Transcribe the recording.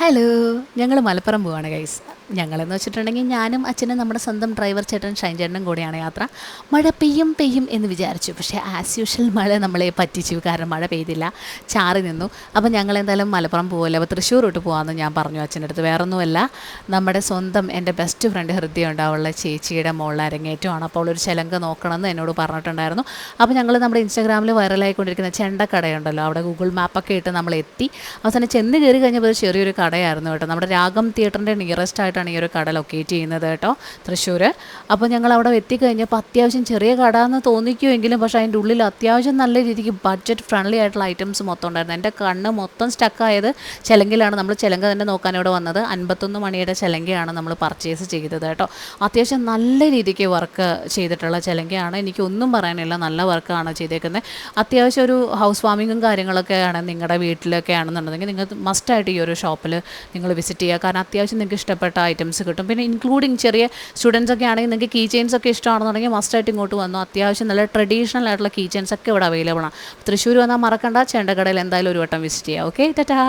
Hello, ഞങ്ങൾ മലപ്പുറം പോവാണ് guys. ഞങ്ങളെന്ന് വെച്ചിട്ടുണ്ടെങ്കിൽ ഞാനും അച്ഛനും നമ്മുടെ സ്വന്തം ഡ്രൈവർ ചേട്ടൻ ഷൈൻ ചേട്ടനും കൂടെയാണ് യാത്ര. മഴ പെയ്യും പെയ്യും എന്ന് വിചാരിച്ചു, പക്ഷേ ആസ് യൂഷ്വൽ മഴ നമ്മളെ പറ്റിച്ചു. കാരണം മഴ പെയ്തില്ല, ചാറി നിന്നു. അപ്പോൾ ഞങ്ങൾ എന്തായാലും മലപ്പുറം പോകുമല്ലോ, അപ്പോൾ തൃശ്ശൂർ വിട്ട് പോകാമെന്ന് ഞാൻ പറഞ്ഞു അച്ഛൻ്റെ അടുത്ത്. വേറൊന്നുമല്ല, നമ്മുടെ സ്വന്തം എൻ്റെ ബെസ്റ്റ് ഫ്രണ്ട് ഹൃദയമുണ്ട്, അവളുടെ ചേച്ചിയുടെ മോളിൽ അരങ്ങേറ്റമാണ്. അപ്പോൾ അവളൊരു ചിലങ്ക നോക്കണമെന്ന് എന്നോട് പറഞ്ഞിട്ടുണ്ടായിരുന്നു. അപ്പോൾ ഞങ്ങൾ നമ്മുടെ ഇൻസ്റ്റാഗ്രാമിൽ വൈറലായിക്കൊണ്ടിരിക്കുന്ന ചെണ്ടക്കടയുണ്ടല്ലോ, അവിടെ ഗൂഗിൾ മാപ്പൊക്കെ ഇട്ട് നമ്മൾ എത്തി. അവസാനം ചെന്ന് കയറി കഴിഞ്ഞപ്പോൾ ഒരു ചെറിയൊരു കടയായിരുന്നു കേട്ടോ. നമ്മുടെ രാഗം തിയേറ്ററിൻ്റെ നിയറസ്റ്റ് ആയിട്ടാണ് ഈ ഒരു കട ലൊക്കേറ്റ് ചെയ്യുന്നത് കേട്ടോ, തൃശ്ശൂർ. അപ്പോൾ ഞങ്ങൾ അവിടെ എത്തിക്കഴിഞ്ഞപ്പോൾ അത്യാവശ്യം ചെറിയ കട എന്ന് തോന്നിക്കുമെങ്കിലും പക്ഷേ അതിൻ്റെ ഉള്ളിൽ അത്യാവശ്യം നല്ല രീതിക്ക് ബഡ്ജറ്റ് ഫ്രണ്ട്ലി ആയിട്ടുള്ള ഐറ്റംസ് മൊത്തം ഉണ്ടായിരുന്നു. എൻ്റെ കണ്ണ് മൊത്തം സ്റ്റക്കായത് ചിലങ്കിലാണ്. നമ്മൾ ചിലങ്ക തന്നെ നോക്കാൻ ഇവിടെ വന്നത്. 51 മണിയുടെ ചിലങ്കയാണ് നമ്മൾ പർച്ചേസ് ചെയ്തത് കേട്ടോ. അത്യാവശ്യം നല്ല രീതിക്ക് വർക്ക് ചെയ്തിട്ടുള്ള ചിലങ്കയാണ്, എനിക്കൊന്നും പറയാനില്ല, നല്ല വർക്കാണ് ചെയ്തേക്കുന്നത്. അത്യാവശ്യം ഒരു ഹൗസ് വാമിങ്ങും കാര്യങ്ങളൊക്കെയാണ് നിങ്ങളുടെ വീട്ടിലൊക്കെ ആണെന്നുണ്ടെങ്കിൽ നിങ്ങൾ മസ്റ്റായിട്ട് ഈ ഒരു ഷോപ്പിൽ നിങ്ങൾ വിസിറ്റ് ചെയ്യുക. കാരണം അത്യാവശ്യം നിങ്ങൾക്ക് ഇഷ്ടപ്പെട്ട ഐറ്റംസ് കിട്ടും. പിന്നെ ഇൻക്ലൂഡിങ് ചെറിയ സ്റ്റുഡൻസ് ഒക്കെ ആണെങ്കിൽ നിങ്ങൾക്ക് കീ ചെയിൻസ് ഒക്കെ ഇഷ്ടമാണെന്നുണ്ടെങ്കിൽ മസ്റ്റായിട്ട് ഇങ്ങോട്ട് വന്നു. അത്യാവശ്യം നല്ല ട്രഡീഷണൽ ആയിട്ടുള്ള കീ ചെയിൻസ് ഒക്കെ ഇവിടെ അവൈലബിൾ ആണ്. തൃശ്ശൂർ വന്നാൽ മറക്കണ്ട, ചെണ്ടക്കടയിൽ എന്തായാലും ഒരു വട്ടം വിസിറ്റ് ചെയ്യുക. ഓക്കെ, ടാറ്റാ.